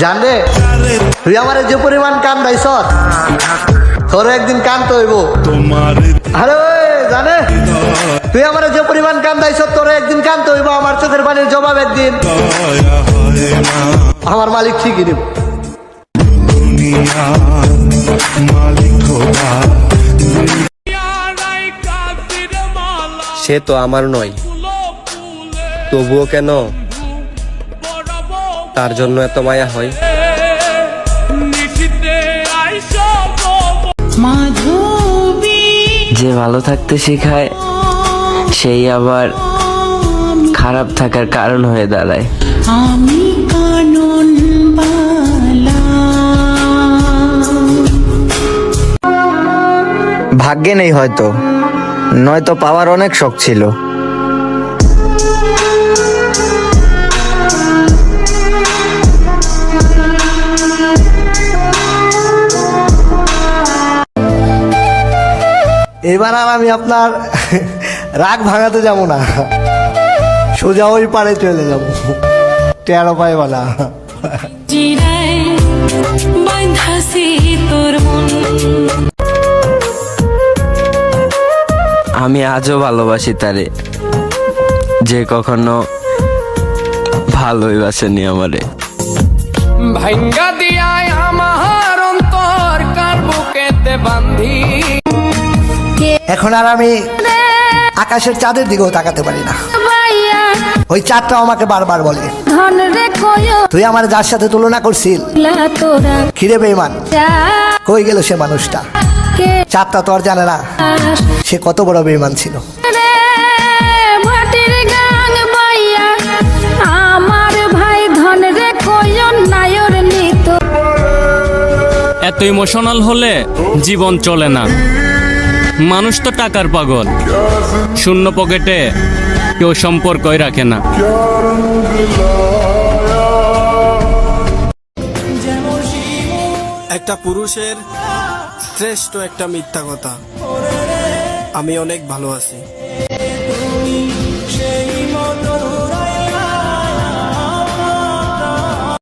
জানে তুই আমার যে পরিমাণ কান দাইছ তোর একদিন কানতে হইব। আরে জানে তুই আমার যে পরিমাণ কান দাইছ তোর একদিন কানতে হইব। আমার চোখের পানির জবাব একদিন আমার মালিক ঠিকই দেব। সে তো আমার নয়, তবুও কেন তার জন্য এত মায়া হয়? যে ভালো থাকতে শেখায় সেই আবার খারাপ থাকার কারণ হয়ে দাঁড়ায়। আমি কানন বালা ভাগ্যে নেই হয়তো, নয়তো পাওয়ার অনেক শখ ছিল। এবার আর আমি আপনার রাগ ভাঙাতে যাবো না, সোজা ওই পারে চলে যাবো, টেরো পাইব না। চিরাই বাঁধাছি তোর মন। আমি আজও ভালোবাসি তারে, যে কখনো ভালোই বাসেনি আমারে। ভাঙ্গা দিয়ায় আমার অন্তর কার বুকেতে বান্ধি। এখন আর আমি আকাশের চাঁদের দিকেও তাকাতে পারি না। ওই চাঁদটা আমাকে বারবার বলে তুই আমার যার সাথে তুলনা করছিল খিরে বেঈমান, কই গেল সে মানুষটা? চাঁদটা তো আর জানে না সে কত বড় বেঈমান ছিল। এত ইমোশনাল হলে জীবন চলে না। মানুষ তো টাকার পাগল, শূন্য পকেটে কেউ সম্পর্কই রাখে না। একটা পুরুষের শ্রেষ্ঠ একটা মিথ্যা কথা, আমি অনেক ভালো আছি।